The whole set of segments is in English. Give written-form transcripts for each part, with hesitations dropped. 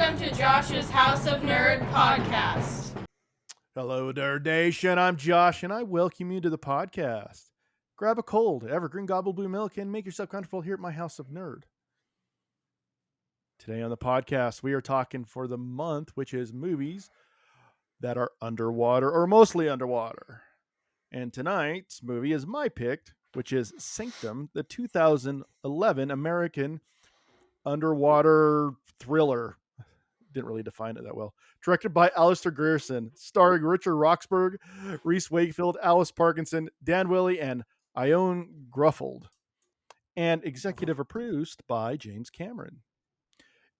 Welcome to Josh's House of Nerd podcast. Hello, Nerd Nation. I'm Josh, and I welcome you to the podcast. Grab a cold, evergreen gobble blue milk, and make yourself comfortable here at my House of Nerd. Today on the podcast, we are talking for the month, which is movies that are underwater or mostly underwater. And tonight's movie is my pick, which is Sanctum, the 2011 American underwater thriller. Didn't really define it that well. Directed by Alistair Grierson, starring Richard Roxburgh, Reese Wakefield, Alice Parkinson, Dan Willey, and Ione Gruffold, and executive produced by James Cameron.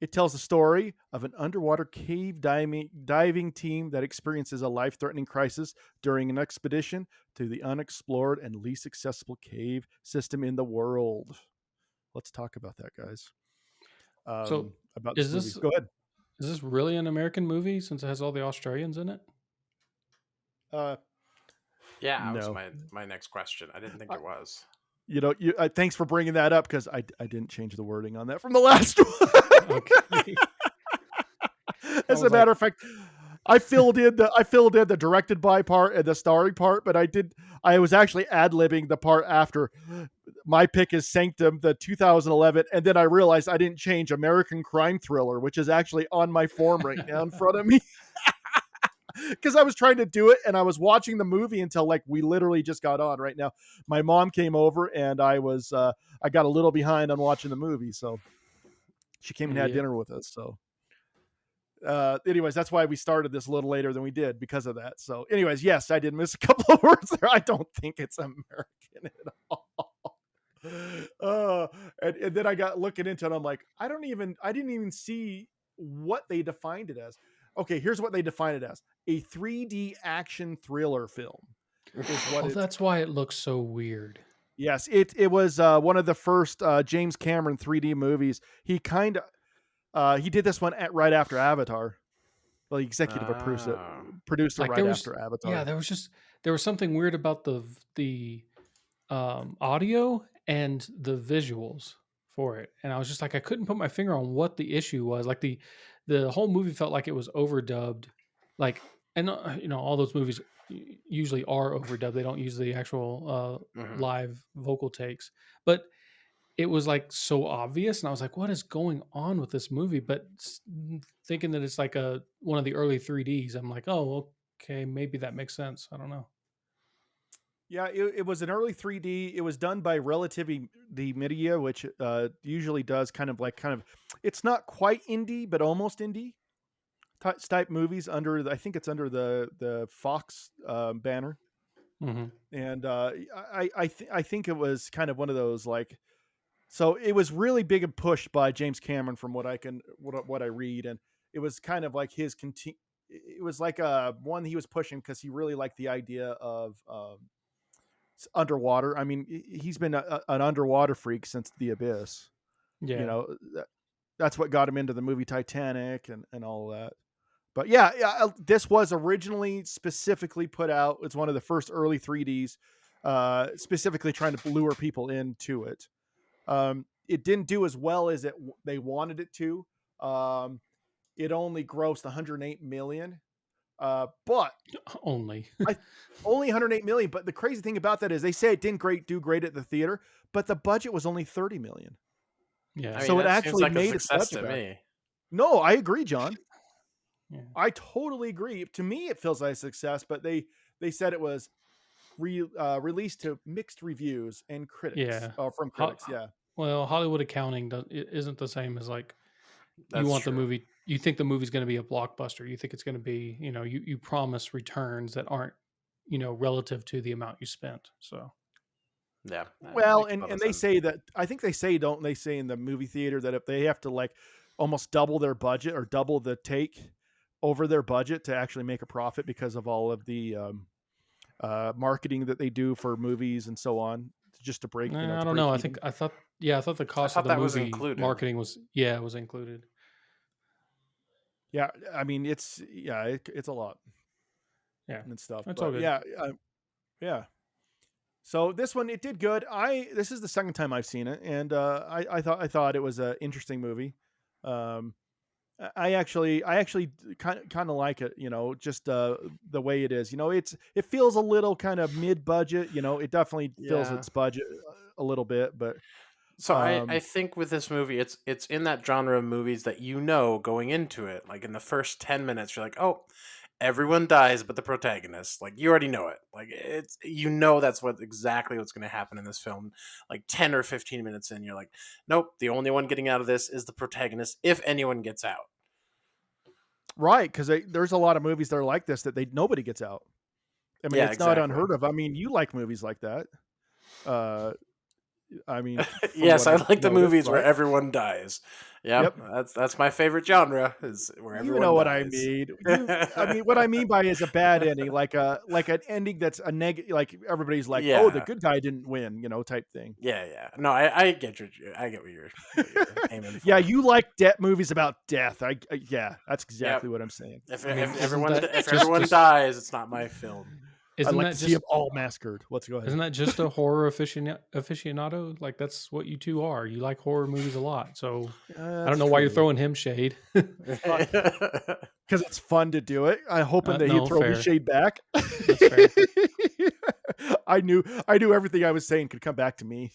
It tells the story of an underwater cave diving team that experiences a life-threatening crisis during an expedition to the unexplored and least accessible cave system in the world. Let's talk about that, guys. About is this this movie. Go ahead. Is this really an American movie since it has all the Australians in it? Yeah, that no. was my next question. I didn't think it was. Thanks for bringing that up because I didn't change the wording on that from the last one. Okay. As a matter of fact, I filled in the directed by part and the starring part, but I was actually ad-libbing the part after. My pick is Sanctum, the 2011, and then I realized I didn't change American crime thriller, which is actually on my form right now in front of me. Because I was trying to do it, and I was watching the movie until we literally just got on right now. My mom came over, and I got a little behind on watching the movie, so she came and had dinner with us. So, anyways, that's why we started this a little later than we did because of that. So, anyways, yes, I did miss a couple of words there. I don't think it's American at all. And then I got looking into it. I'm like, I didn't even see what they defined it as. Okay, here's what they define it as: a 3D action thriller film. That's why it looks so weird. Yes, it was one of the first James Cameron 3D movies. He did this one right after Avatar. Well, he executive produced it right after Avatar. Yeah, there was something weird about the audio and the visuals for it, and I was just like, I couldn't put my finger on what the issue was. Like the whole movie felt like it was overdubbed, and all those movies usually are overdubbed. They don't use the actual live vocal takes, but it was so obvious, and I was like, what is going on with this movie? But thinking that it's one of the early 3Ds, I'm like, oh, okay, maybe that makes sense. I don't know. Yeah, it was an early 3D. It was done by Relativity Media, which usually does kind of it's not quite indie, but almost indie type movies I think it's under the Fox banner. Mm-hmm. And I think it was kind of one of those so it was really big and pushed by James Cameron from what I read, and it was kind of like his it was one he was pushing because he really liked the idea of underwater. I mean, he's been an underwater freak since The Abyss. Yeah, that's what got him into the movie Titanic and all that. But yeah, this was originally specifically put out. It's one of the first early 3Ds, specifically trying to lure people into it. It didn't do as well as they wanted it to. It only grossed $108 million. But only 108 million. But the crazy thing about that is they say it didn't do great at the theater, but the budget was only 30 million. Yeah, so it actually made a success to me. No, I agree, John. Yeah. I totally agree. To me, it feels like a success, but they said it was released to mixed reviews and critics. Yeah, from critics. Yeah. Well, Hollywood accounting isn't the same as you want the movie. You think the movie's going to be a blockbuster. You think it's going to be, you promise returns that aren't, relative to the amount you spent. So, yeah. Well, and they say that, I think they say in the movie theater that if they have to almost double their budget or double the take over their budget to actually make a profit because of all of the marketing that they do for movies and so on, just to break. I don't know. I thought the cost of the movie marketing was included. Yeah, I mean it's a lot. Yeah, and stuff. That's all good. Yeah. So this one, it did good. This is the second time I've seen it, and I thought it was an interesting movie. I actually kind of like it, just the way it is. It feels a little kind of mid-budget. It definitely fills Yeah. its budget a little bit, but So I think with this movie, it's in that genre of movies that going into it, like in the first 10 minutes, you're like, oh, everyone dies but the protagonist. Like you already know it. Like it's that's exactly what's going to happen in this film. Like 10 or 15 minutes in, you're like, nope, the only one getting out of this is the protagonist, if anyone gets out. right, because there's a lot of movies that are like this that nobody gets out. I mean, Yeah, it's not exactly. unheard of. I mean, you like movies like that. I mean, yes, I like the movies where right? everyone dies. Yep. That's my favorite genre, is where everyone You know what dies. I mean. I mean, what I mean by is a bad ending, like an ending that's a negative, like everybody's like, oh, the Yeah. good guy didn't win, type thing. Yeah. No, I get what you're aiming for. Yeah, you like movies about death. Yeah, that's exactly what I'm saying. If isn't everyone that if just- everyone dies, it's not my film. I'd Isn't like that to see just them all massacred. Let's go ahead. isn't that just a horror aficionado? Like that's what you two are. You like horror movies a lot. So I don't know why you're throwing him shade. Because it's fun to do it. I'm hoping that no, he'd throw me fair. shade back. That's fair. I knew everything I was saying could come back to me.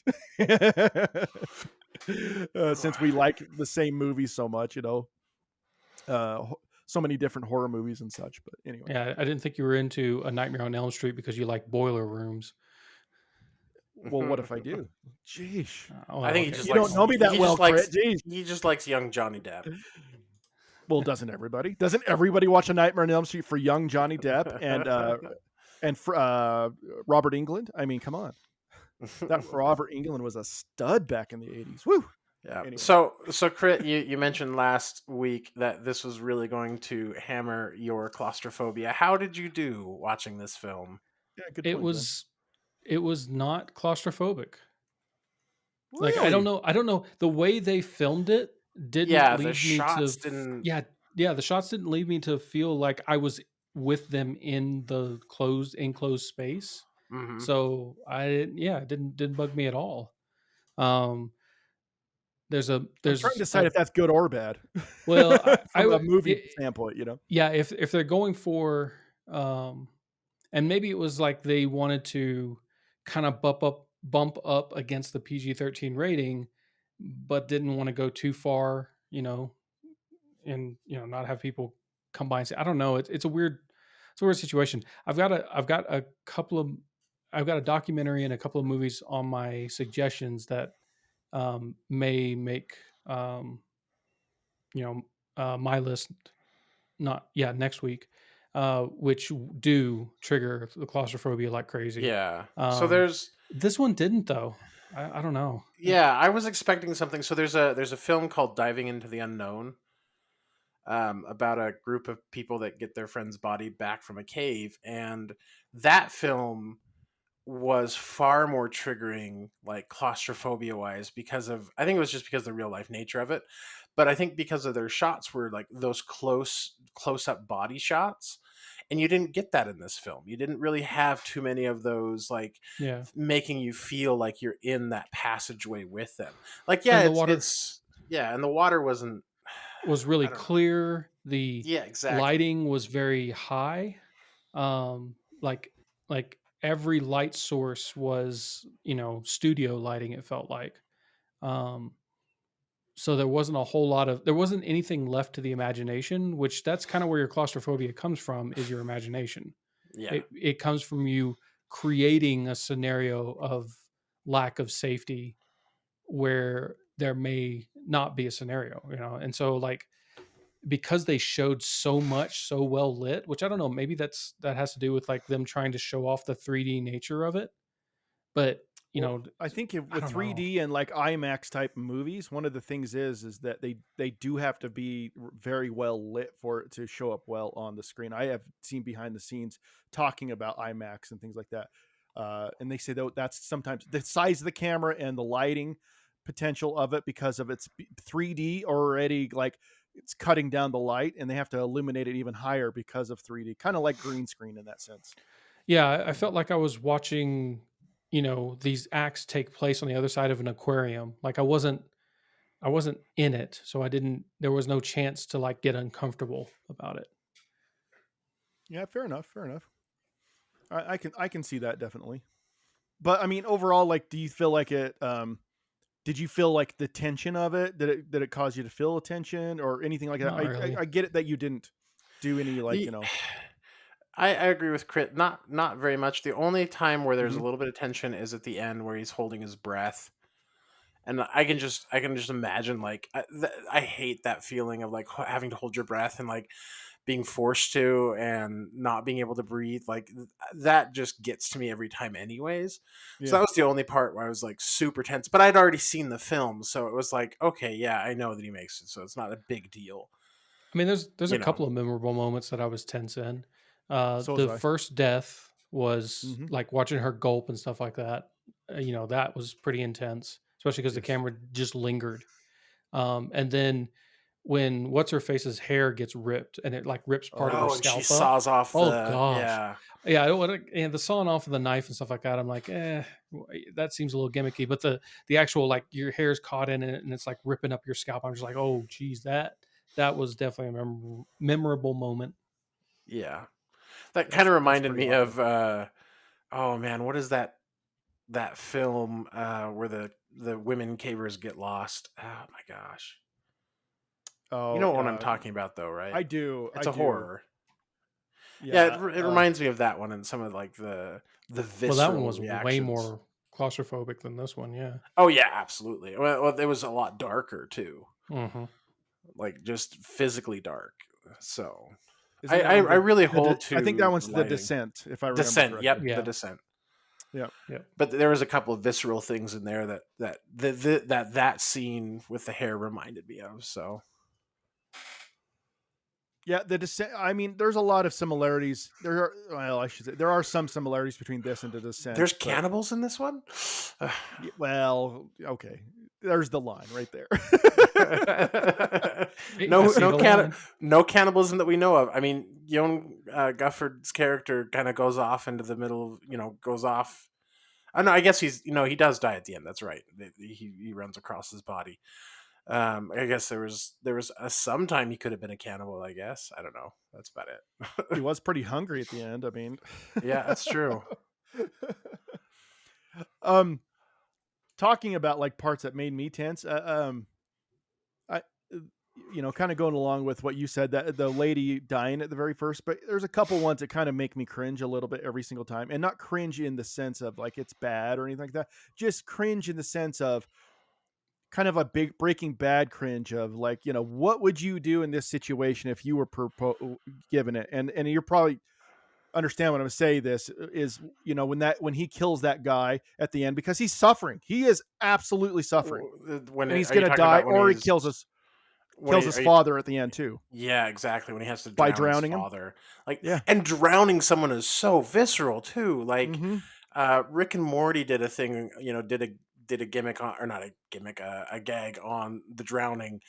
Since we like the same movies so much, so many different horror movies and such. But anyway, Yeah, I didn't think you were into A Nightmare on Elm Street because you like boiler rooms. well, what if I do? Jeez, I think he just you likes, don't know me that he well, just likes, Crit. Jeez. he just likes young Johnny Depp. Well, doesn't everybody? Doesn't everybody watch A Nightmare on Elm Street for young Johnny Depp and Robert Englund? I mean, come on, that Robert Englund was a stud back in the '80s. Woo! Yeah. Anyway. So Crit, you mentioned last week that this was really going to hammer your claustrophobia. How did you do watching this film? Yeah, good It point, was not claustrophobic. Ben. Like I don't know the way they filmed it didn't Yeah, lead the me shots to didn't. yeah the shots didn't lead me to feel like I was with them in the enclosed space. Mhm. So it didn't bug me at all. There's I'm trying to decide if that's good or bad. Well, from a movie standpoint, Yeah, if they're going for and maybe it was like they wanted to kind of bump up against the PG-13 rating, but didn't want to go too far, and not have people come by and say, I don't know. It's a weird situation. I've got a documentary and a couple of movies on my suggestions that may make my list next week, which do trigger the claustrophobia like crazy. Yeah. So there's this one didn't though. I don't know. Yeah, I was expecting something. So there's a film called Diving into the Unknown, about a group of people that get their friend's body back from a cave, and that film was far more triggering, like claustrophobia wise, I think it was just because of the real life nature of it, but I think because of their shots were like those close up body shots, and you didn't get that in this film. You didn't really have too many of those, like making you feel like you're in that passageway with them. Like and the water was really clear. The exactly. lighting was very high. Like every light source was, studio lighting, it felt like. So there wasn't anything left to the imagination, which that's kind of where your claustrophobia comes from, is your imagination. Yeah. It comes from you creating a scenario of lack of safety where there may not be a scenario, and so like, because they showed so much so well lit, which I don't know, maybe that has to do with like them trying to show off the 3D nature of it. But I think with 3D and like IMAX type movies, one of the things is that they do have to be very well lit for it to show up well on the screen. I have seen behind the scenes talking about IMAX and things like that, and they say that that's sometimes the size of the camera and the lighting potential of it, because of its 3D already, like it's cutting down the light, and they have to illuminate it even higher because of 3D, kind of like green screen in that sense. Yeah, I felt like I was watching, these acts take place on the other side of an aquarium. Like I wasn't I wasn't in it, so there was no chance to like get uncomfortable about it. Yeah, fair enough. I can see that definitely. But I mean, overall, like, do you feel like it? Did you feel like the tension of it? Did it cause you to feel a tension or anything like that? Not really. I get it that you didn't do any like Ye- I agree with Crit. Not very much. The only time where there's a Mhm. little bit of tension is at the end where he's holding his breath, and I can just imagine like I hate that feeling of like having to hold your breath and like being forced to and not being able to breathe. Like that just gets to me every time, anyways. So Yeah. that was the only part where I was like super tense. But I'd already seen the film, so it was like, okay, yeah, I know that he makes it, so it's not a big deal. I mean, there's a You know. couple of memorable moments that I was tense in. So was The I. first death was Mhm. like watching her gulp and stuff like that. That was pretty intense, especially because the Yes. camera just lingered. And then when what's her face's hair gets ripped and it like rips part of her Oh, and she scalp up. saws off Oh the gosh, yeah. yeah. I don't want to. And the sawing off of the knife and stuff like that. I'm like, that seems a little gimmicky. But the actual like your hair's caught in it and it's like ripping up your scalp. I'm just like, oh geez, that was definitely a memorable moment. Yeah. That kind of That's reminded pretty me awesome. of oh man, what is that film where the women cavers get lost? Oh my gosh. You Oh, know what I'm talking about though, right? I do. It's I a do. horror. Yeah, Yeah. it reminds me of that one and some of like the Well, that one visceral was way reactions. more claustrophobic than this one. Yeah. Oh yeah, absolutely. Well, it was a lot darker too, Mm-hmm. like just physically dark. So Isn't that one I really hold I think that to one's the The lighting. Descent, if I remember Descent. correctly. Yep, Yeah. the Descent. Yeah. But there was a couple of visceral things in there that scene with the hair reminded me of. So Yeah, The Descent. I mean, there's a lot of similarities. I should say there are some similarities between this and The Descent. there's but- cannibals in this one. Well, okay. There's the line right there. No cannibalism that we know of. I mean, Young Gufford's character kind of goes off into the middle. Goes off. I know. I guess he does die at the end. That's right. He runs across his body. I guess there was some time he could have been a cannibal. I guess I don't know. That's about it. He was pretty hungry at the end. I mean, Yeah, that's true. Talking about like parts that made me tense. I, kind of going along with what you said, that the lady dying at the very first, but there's a couple ones that kind of make me cringe a little bit every single time, and not cringe in the sense of like it's bad or anything like that. Just cringe in the sense of kind of a big Breaking Bad cringe of like, what would you do in this situation if you were given it? And you're probably understand when I'm saying this is, when he kills that guy at the end, because he's suffering, he is absolutely suffering, and he's going to die, or he kills his father at the end too. Yeah, exactly. When he has to By drown drowning his him. father, like, Yeah. and drowning someone is so visceral too. Like, Mhm. Rick and Morty did a thing, did a gimmick on, or not a gimmick, a gag on the drowning,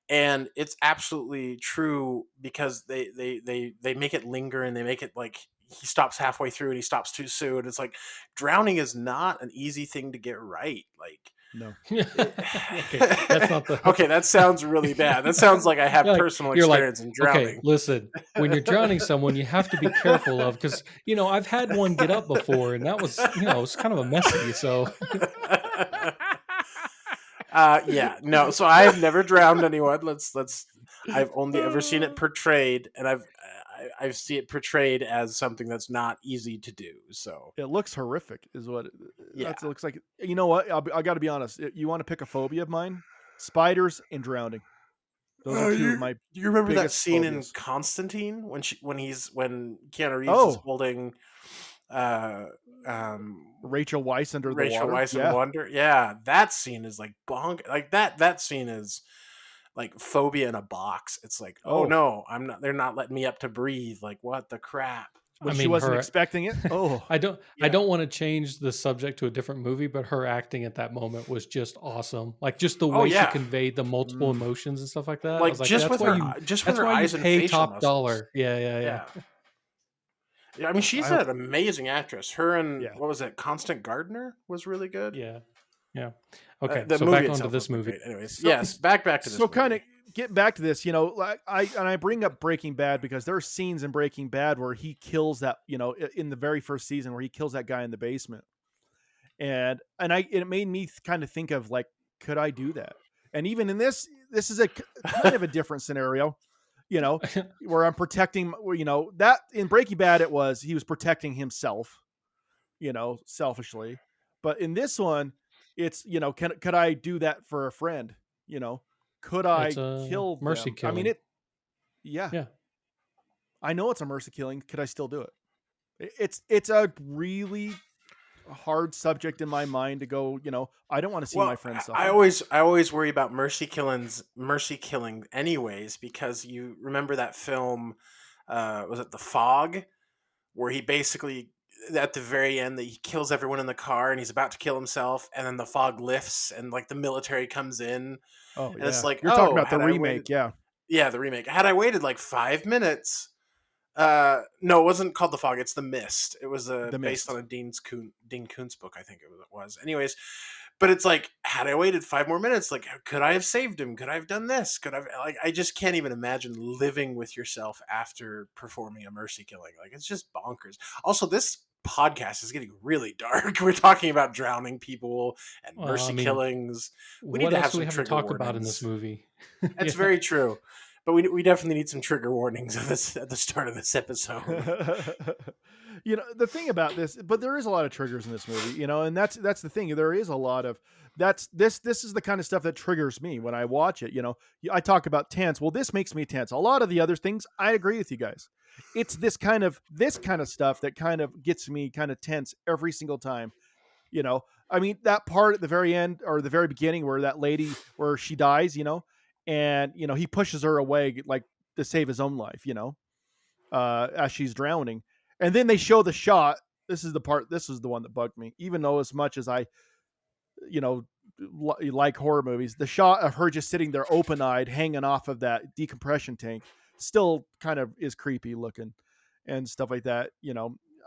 and it's absolutely true because they make it linger, and they make it like he stops halfway through and he stops too soon. It's like drowning is not an easy thing to get right. Like, No. Okay, that's not the okay, that sounds really bad. That sounds like I have personal experience in drowning. Okay, listen, when you're drowning someone, you have to be careful of, because I've had one get up before, and that was it's kind of a messy. So yeah, no. So I've never drowned anyone. I've only ever seen it portrayed, and I've seen it portrayed as something that's not easy to do. So It looks horrific, is what Yeah. it looks like. You know what? I got to be honest. You want to pick a phobia of mine? Spiders and drowning. Those are two of my. Do you remember that biggest scene phobias. in Constantine when Keanu Reeves Oh. is holding Rachel Weisz under the Rachel water. Weisz in Yeah. the Wonder? Yeah, that scene is like bonk. Like that scene is like phobia in a box. It's like, oh Oh. no, I'm not. They're not letting me up to breathe. Like, what the crap? When I she mean, wasn't her- expecting it. Oh, I don't Yeah. want to change the subject to a different movie, but her acting at that moment was just awesome. Like just the Oh, way yeah. she conveyed the multiple Mm. emotions and stuff like that. I Like was like, just that's with why her, you just with that's her why eyes you and pay facial top muscles. dollar. Yeah. Yeah, I mean, she's I- an amazing actress. Her and Yeah. what was it? Constant Gardner was really good. Yeah. Yeah. Okay. The So movie back onto itself this wasn't movie. great. Anyways, So- yes, back to this. So movie. kind of get back to this, like I bring up Breaking Bad because there are scenes in Breaking Bad where he kills that, in the very first season where he kills that guy in the basement. And it made me kind of think of like, could I do that? And even in this is a kind of a different scenario, where I'm protecting, that in Breaking Bad, he was protecting himself, selfishly. But in this one, it's, could I do that for a friend? Could I It's a kill mercy them? I killing. mean, yeah, Yeah. I know it's a mercy killing. Could I still do it? It's a really hard subject in my mind to go, I don't want to see my friends suffer. I always worry about mercy killing anyways, because you remember that film, was it The Fog, where he basically at the very end that he kills everyone in the car and he's about to kill himself, and then the fog lifts and like the military comes in, Oh, and yeah. it's like, You're talking about had the I remake, waited- yeah. Yeah, the remake. Had I waited like 5 minutes, no, it wasn't called The Fog. It's The Mist. It was The based Mist. on a Dean Koontz book, I think it was. Anyways, but it's like, had I waited 5 more minutes, like, could I have saved him? Could I have done this? Could I have, like, I just can't even imagine living with yourself after performing a mercy killing. Like, it's just bonkers. Also, this podcast is getting really dark. We're talking about drowning people and Well, mercy I mean, killings. We need what to else have do we some have to trigger talk about in warnings. this movie? That's Yeah. very true. But we definitely need some trigger warnings at the start of this episode. The thing about this, but there is a lot of triggers in this movie, and that's the thing. There is a lot of this is the kind of stuff that triggers me when I watch it. I talk about tense. Well, this makes me tense. A lot of the other things, I agree with you guys. It's this kind of stuff that kind of gets me kind of tense every single time. I mean, that part at the very end or the very beginning where that lady, where she dies, and, he pushes her away, like to save his own life, as she's drowning. And then they show the shot. This is the one that bugged me, even though as much as I, like horror movies, the shot of her just sitting there open eyed, hanging off of that decompression tank still kind of is creepy looking and stuff like that.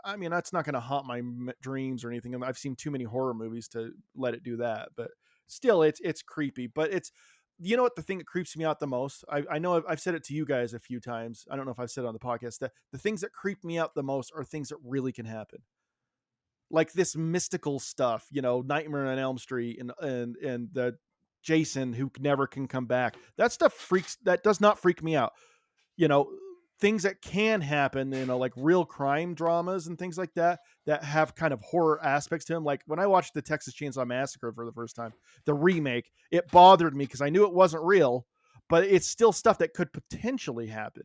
I mean, that's not going to haunt my dreams or anything. I've seen too many horror movies to let it do that, but still it's creepy. But it's, what the thing that creeps me out the most, I know I've said it to you guys a few times. I don't know if I've said it on the podcast, that the things that creep me out the most are things that really can happen. Like this mystical stuff, Nightmare on Elm Street and the Jason who never can come back. That stuff that does not freak me out. Things that can happen, like real crime dramas and things like that have kind of horror aspects to them. Like when I watched the Texas Chainsaw Massacre for the first time, the remake, it bothered me because I knew it wasn't real, but it's still stuff that could potentially happen,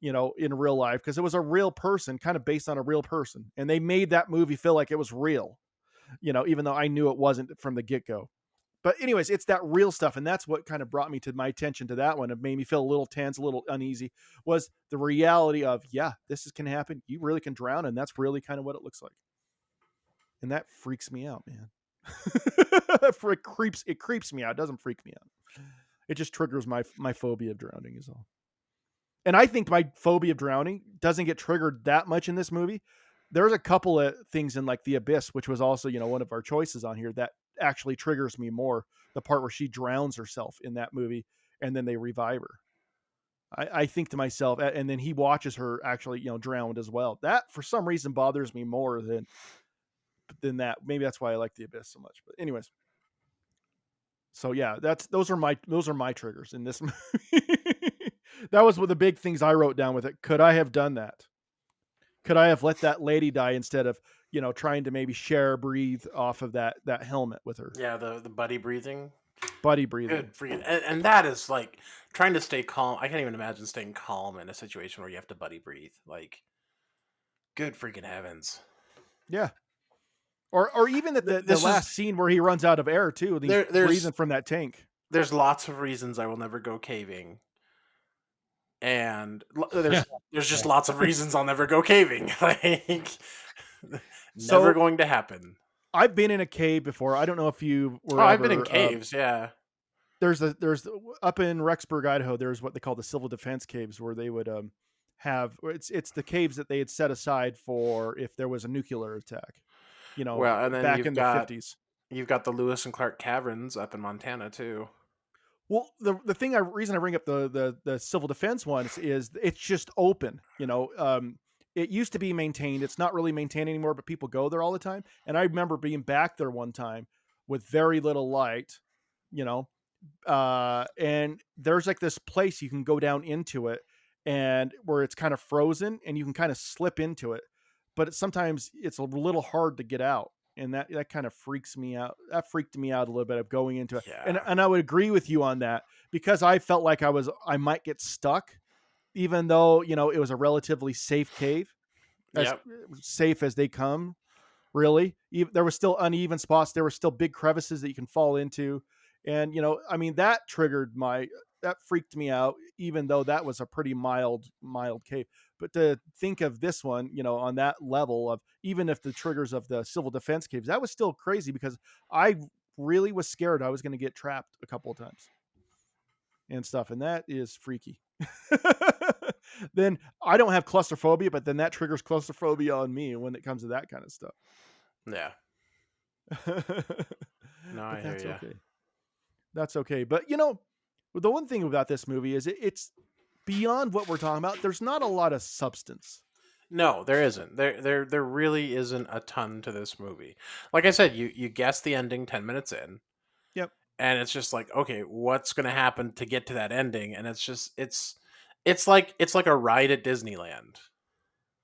in real life, because it was a real person, kind of based on a real person. And they made that movie feel like it was real, even though I knew it wasn't from the get-go. But anyways, it's that real stuff. And that's what kind of brought me to my attention to that one. It made me feel a little tense, a little uneasy, was the reality of, this can happen. You really can drown. And that's really kind of what it looks like. And that freaks me out, man. It creeps me out. It doesn't freak me out. It just triggers my phobia of drowning is all. And I think my phobia of drowning doesn't get triggered that much in this movie. There's a couple of things in like The Abyss, which was also, one of our choices on here, that actually triggers me more. The part where she drowns herself in that movie and then they revive her. I think to myself, and then he watches her actually, drowned as well. That for some reason bothers me more than that. Maybe that's why I like The Abyss so much. But anyways. So yeah, those are my triggers in this movie. That was one of the big things I wrote down with it. Could I have done that? Could I have let that lady die instead of, trying to maybe breathe off of that helmet with her? Yeah, the buddy breathing. Buddy breathing. Good freaking, and that is like trying to stay calm. I can't even imagine staying calm in a situation where you have to buddy breathe. Like, good freaking heavens. Yeah. Or even the last scene where he runs out of air too. And he's breathing from that tank. There's lots of reasons I will never go caving. And there's just lots of reasons I'll never go caving. Like, never going to happen. I've been in a cave before. I don't know if you were. I've been in caves. Yeah. There's up in Rexburg, Idaho. There's what they call the civil defense caves, where they would have. It's the caves that they had set aside for if there was a nuclear attack. Well, and then back in the 50s. you've got the Lewis and Clark Caverns up in Montana too. Well, the reason I bring up the civil defense ones is it's just open. It used to be maintained. It's not really maintained anymore, but people go there all the time. And I remember being back there one time with very little light, and there's like this place you can go down into it, and where it's kind of frozen, and you can kind of slip into it, but sometimes it's a little hard to get out. And that kind of freaks me out. That freaked me out a little bit of going into it. Yeah. And I would agree with you on that, because I felt like I might get stuck, even though, it was a relatively safe cave, as safe as they come, really. There was still uneven spots. There were still big crevices that you can fall into. And, that that freaked me out, even though that was a pretty mild cave. But to think of this one, on that level of, even if the triggers of the civil defense caves, that was still crazy, because I really was scared I was going to get trapped a couple of times and stuff. And that is freaky. Then I don't have claustrophobia, but then that triggers claustrophobia on me when it comes to that kind of stuff. Yeah. No, I hear you. Okay. That's okay. But the one thing about this movie is it's beyond what we're talking about. There's not a lot of substance. No, there isn't. There really isn't a ton to this movie. Like I said, you guess the ending 10 minutes in. Yep. And it's just like, okay, what's going to happen to get to that ending? And it's like a ride at Disneyland.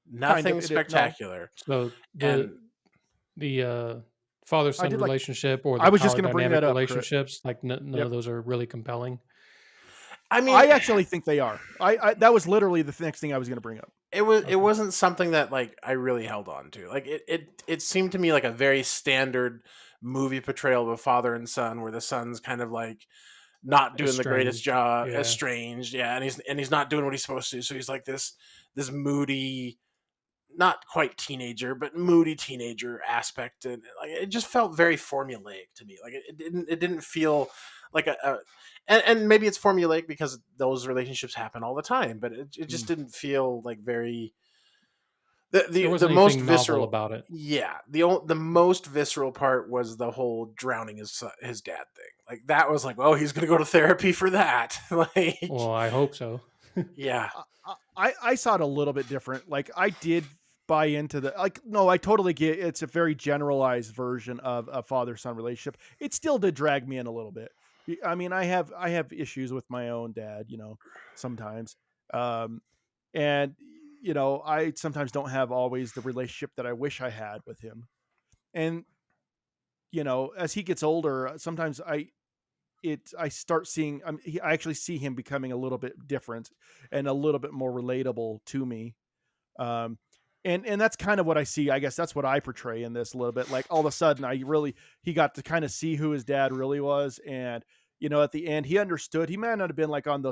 Nothing spectacular. So the father-son relationship, or the I was just going to bring that up, relationships, like none of those are really compelling. I mean, I actually think they are. I that was literally the next thing I was going to bring up. It wasn't something that like I really held on to. Like it seemed to me like a very standard movie portrayal of a father and son, where the son's kind of like not doing the greatest job, estranged, and he's not doing what he's supposed to. So he's like this moody, not quite teenager, but moody teenager aspect, and like it just felt very formulaic to me. Like it didn't feel like and maybe it's formulaic because those relationships happen all the time, but it just didn't feel like very the most visceral about it. Yeah, the most visceral part was the whole drowning his dad thing. Like that was like, well, he's gonna go to therapy for that. Like, well, I hope so. Yeah. I saw it a little bit different. Like I did buy into no, I totally get it. It's a very generalized version of a father-son relationship. It still did drag me in a little bit. I mean, I have issues with my own dad, sometimes. And I sometimes don't have always the relationship that I wish I had with him. And as he gets older, sometimes I start seeing, I actually see him becoming a little bit different and a little bit more relatable to me. And that's kind of what I see. I guess that's what I portray in this a little bit. Like all of a sudden he got to kind of see who his dad really was. And, at the end he understood. He might not have been like on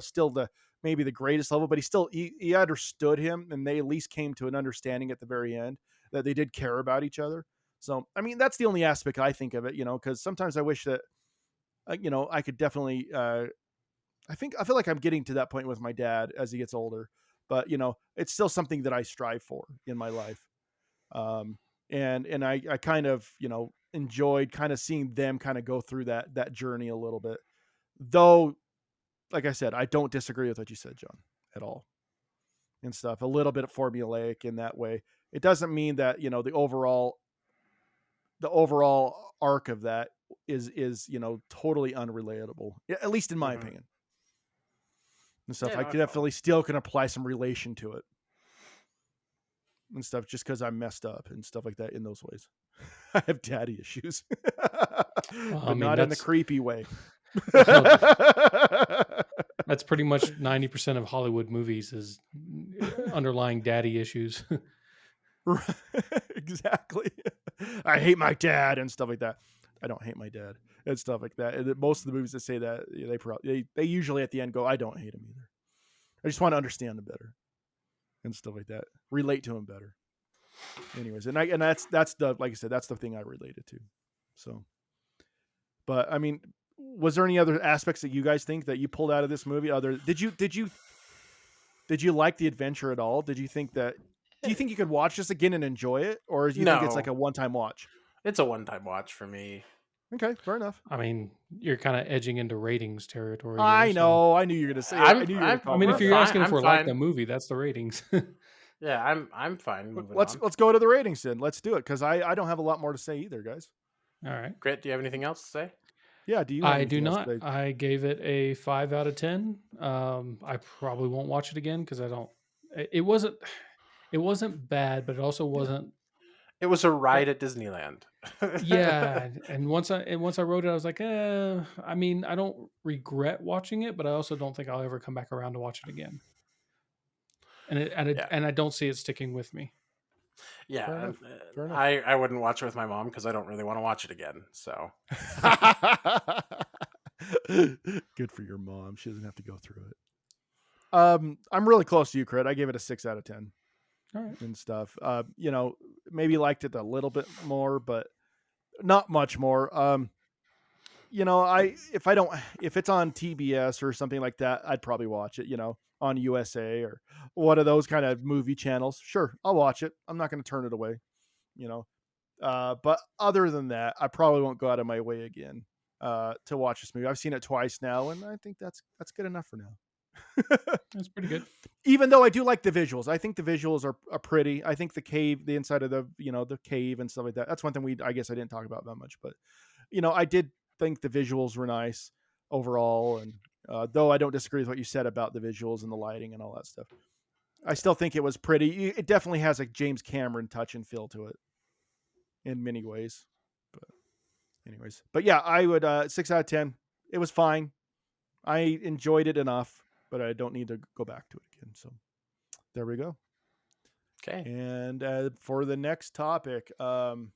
maybe the greatest level, but he understood him, and they at least came to an understanding at the very end that they did care about each other. So, I mean, that's the only aspect I think of it, because sometimes I wish that, I could definitely, I feel like I'm getting to that point with my dad as he gets older, but it's still something that I strive for in my life. And I kind of, enjoyed kind of seeing them kind of go through that journey a little bit, though. Like I said, I don't disagree with what you said, John, at all, and stuff. A little bit formulaic in that way. It doesn't mean that, the overall arc of that is totally unrelatable, at least in my opinion. And stuff. I definitely still can apply some relation to it and stuff, just because I'm messed up and stuff like that in those ways. I have daddy issues, but not in the creepy way. That's pretty much 90% of Hollywood movies is underlying daddy issues. Exactly. I hate my dad and stuff like that. I don't hate my dad and stuff like that. And most of the movies that say that, they usually at the end go, I don't hate him either. I just want to understand him better and stuff like that. Relate to him better. Anyways, and that's the, like I said, that's the thing I related to. So, but I mean, was there any other aspects that you guys think that you pulled out of this movie? Did you like the adventure at all? Do you think you could watch this again and enjoy it? Or do you think it's like a one-time watch? It's a one-time watch for me. Okay, fair enough. I mean, you're kind of edging into ratings territory. I here, so- know. I knew you were going to say it. I knew you were going to I mean, if call you're it. asking I'm if we're like the fine. movie, that's the ratings. Yeah, I'm fine moving Let's on. go to the ratings then. Let's do it because I don't have a lot more to say either, guys. All right. Grit, do you have anything else to say? Yeah, do you? Have I do anything else not. to say? I gave it a 5 out of 10. I probably won't watch it again because I don't. It wasn't. It wasn't bad, but it also wasn't. It was a ride at Disneyland. Yeah, and once I wrote it, I was like, I mean, I don't regret watching it, but I also don't think I'll ever come back around to watch it again. And I don't see it sticking with me. Yeah, Fair enough. Fair enough. I wouldn't watch it with my mom because I don't really want to watch it again. So Good for your mom. She doesn't have to go through it. I'm really close to you, Crit. I gave it a 6 out of 10 All right. and stuff. Maybe liked it a little bit more, but not much more. If it's on TBS or something like that, I'd probably watch it, on USA or one of those kind of movie channels. Sure, I'll watch it. I'm not going to turn it away, but other than that, I probably won't go out of my way again to watch this movie. I've seen it twice now, and I think that's good enough for now. That's pretty good. Even though I do like the visuals, I think the visuals are pretty. I think the cave, the inside of the cave and stuff like that. That's one thing I guess I didn't talk about that much, but I did think the visuals were nice overall. And though I don't disagree with what you said about the visuals and the lighting and all that stuff, I still think it was pretty. It definitely has a James Cameron touch and feel to it in many ways. But yeah, I would 6 out of 10. It was fine. I enjoyed it enough, but I don't need to go back to it again. So there we go. okay, And for the next topic, and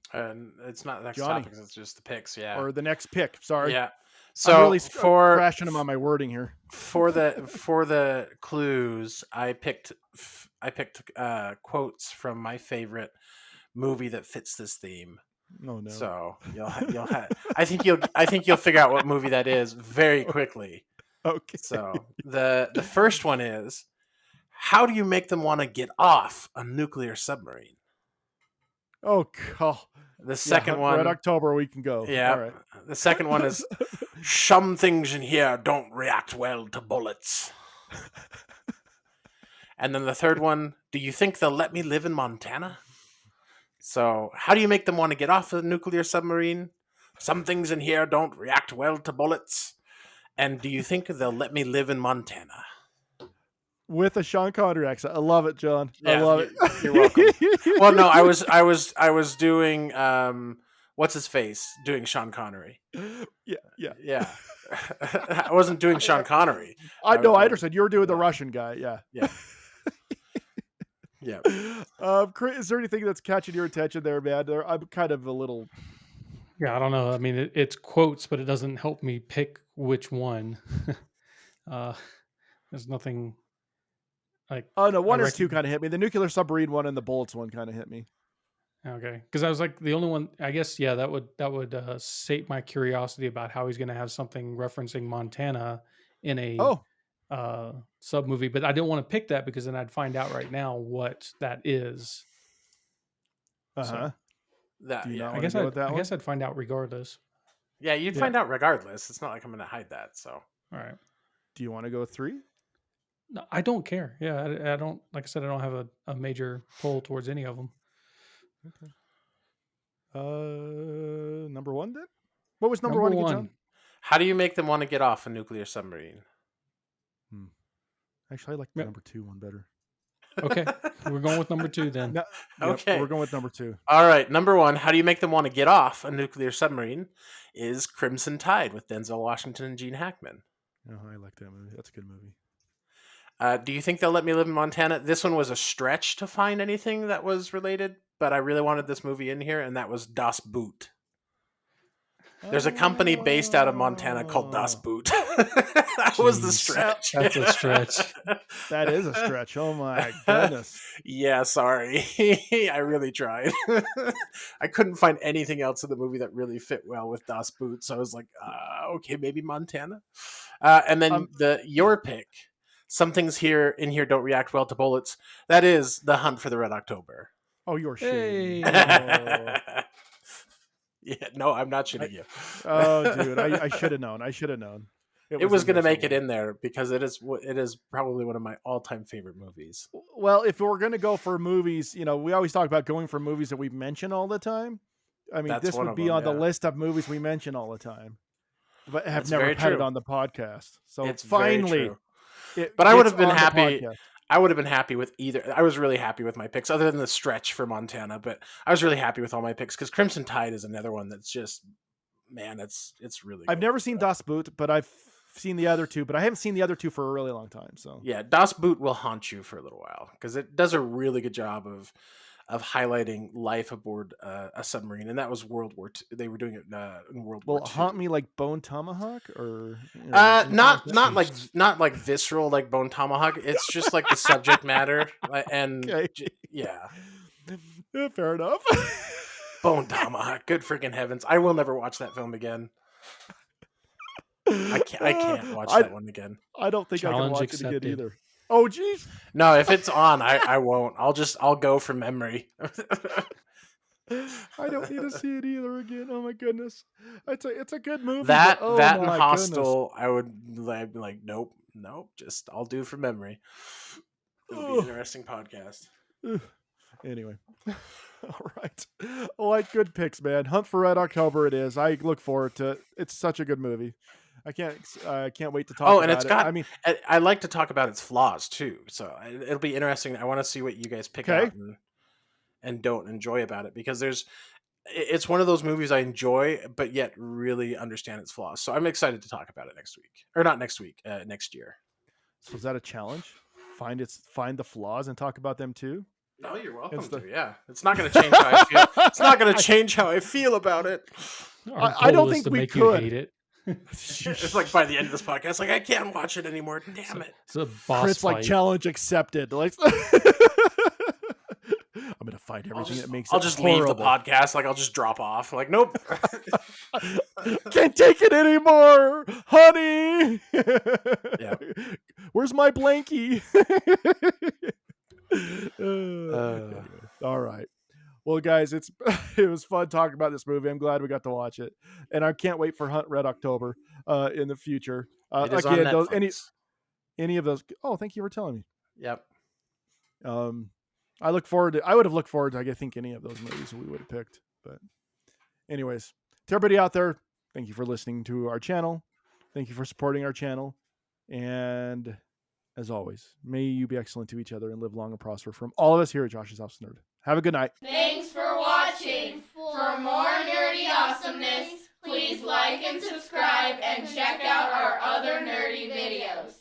it's not the next Johnny. topic; it's just the picks. Yeah, or the next pick. Sorry, yeah. I'm So really crashing them on my wording here. for the clues, I picked quotes from my favorite movie that fits this theme. Oh no. So you'll have. I think you'll figure out what movie that is very quickly. Okay. So the first one is, how do you make them want to get off a nuclear submarine? Oh God. The second one, Red October, we can go. yeah. All right. The second one is, some things in here don't react well to bullets. And then the third one, do you think they'll let me live in Montana? So, how do you make them want to get off a nuclear submarine? Some things in here don't react well to bullets. And do you think they'll let me live in Montana? With a Sean Connery accent. I love it, John. I love it. You're welcome. Well, no, I was doing what's his face? Doing Sean Connery. Yeah. Yeah. I wasn't doing Sean Connery. I understand. You were doing the Russian guy. Yeah. Yeah. Yeah. Chris, is there anything that's catching your attention there, man? I'm kind of a little. Yeah, I don't know. I mean, it's quotes, but it doesn't help me pick which one. There's nothing like. Oh no, one I or two kind of hit me. The nuclear submarine one and the bullets one kind of hit me. Okay, because I was like the only one. I guess yeah, that would sate my curiosity about how he's going to have something referencing Montana in a sub movie, but I didn't want to pick that because then I'd find out right now what that is. So, That, do you yeah. not I want guess to go with that one? I guess I'd find out regardless. Yeah, you'd find out regardless. It's not like I'm going to hide that. So, All right. Do you want to go with 3? No, I don't care. Yeah, I don't. Like I said, I don't have a major pull towards any of them. Okay. Number 1 then? What was number 1 again, John? how do you make them want to get off a nuclear submarine? Actually, I like the number 2 one better. Okay, we're going with number 2 then. No, Okay. We're going with number 2. All right, number 1, how do you make them want to get off a nuclear submarine? Is Crimson Tide with Denzel Washington and Gene Hackman. Oh, I like that movie. That's a good movie. Do you think they'll let me live in Montana? This one was a stretch to find anything that was related, but I really wanted this movie in here, and that was Das Boot. There's a company based out of Montana called Das Boot. That was the Jeez. stretch. That's a stretch. That is a stretch. Oh my goodness. Yeah, sorry. I really tried. I couldn't find anything else in the movie that really fit well with Das Boot, so I was like, okay, maybe Montana. And then your pick, some things in here don't react well to bullets. That is The Hunt for the Red October. Oh, you're shitting. Hey. Yeah, no, I'm not shitting you. Oh, dude, I should have known. I should have known. It was in going to there make it somewhere. in there because it is probably one of my all-time favorite movies. Well, if we're gonna go for movies, we always talk about going for movies that we mention all the time. I mean, That's this one would of be them, on the yeah. list of movies we mention all the time, but have That's never very had it true. on the podcast. So It's very finally, true. it But I would gets have been on the happy. podcast. I would have been happy with either. I was really happy with my picks, other than the stretch for Montana. But I was really happy with all my picks because Crimson Tide is another one that's just, man, it's really. I've good. never seen Das Boot, but I've seen the other two. But I haven't seen the other two for a really long time. So Yeah, Das Boot will haunt you for a little while because it does a really good job of highlighting life aboard a submarine, and that was World War II. They were doing it in World will War it II. haunt me like Bone Tomahawk or anything not like that? not like visceral like Bone Tomahawk. It's just like the subject matter, and Okay. yeah, Yeah, fair enough. Bone Tomahawk. Good freaking heavens! I will never watch that film again. I can't watch that one again. I don't think I can Challenge watch it accepted. again either. Oh, geez. No, if it's on, I won't. I'll go from memory. I don't need to see it either again. Oh my goodness. It's a good movie. that but, oh that and my Hostel, I would be like, nope, just I'll do from memory. It'll be an interesting podcast. goodness. Anyway. All right. Well, like good picks, man. Hunt for Red October it is. I look forward to it. It's such a good movie. I can't wait to talk about And it's it. got. I mean, I like to talk about its flaws too, so it'll be interesting. I want to see what you guys pick Okay. out and don't enjoy about it because it's one of those movies I enjoy, but yet really understand its flaws. So I'm excited to talk about it next week, or not next week, next year. so is that a challenge? Find the flaws and talk about them too? No, you're welcome It's the- to. Yeah, it's not going to change how I feel. It's not going to change how I feel about it. Our I don't goal is think to we make could. you hate it. It's like by the end of this podcast, like I can't watch it anymore. Damn it! It's a boss Chris like fight. challenge accepted. Like I'm gonna find everything that makes I'll it just leave the horrible. podcast. Like I'll just drop off. Like nope. Can't take it anymore, honey. Yeah. Where's my blankie? Anyway, all right. Well, guys, it was fun talking about this movie. I'm glad we got to watch it, and I can't wait for Hunt Red October in the future. It is on Again, Netflix. any of those. Oh, thank you for telling me. Yep. I look forward to. I would have looked forward to. I think any of those movies we would have picked. But, anyways, to everybody out there, thank you for listening to our channel. Thank you for supporting our channel, and as always, may you be excellent to each other and live long and prosper. From all of us here at Josh's House Nerd. Have a good night. Thanks for watching. For more nerdy awesomeness, please like and subscribe and check out our other nerdy videos.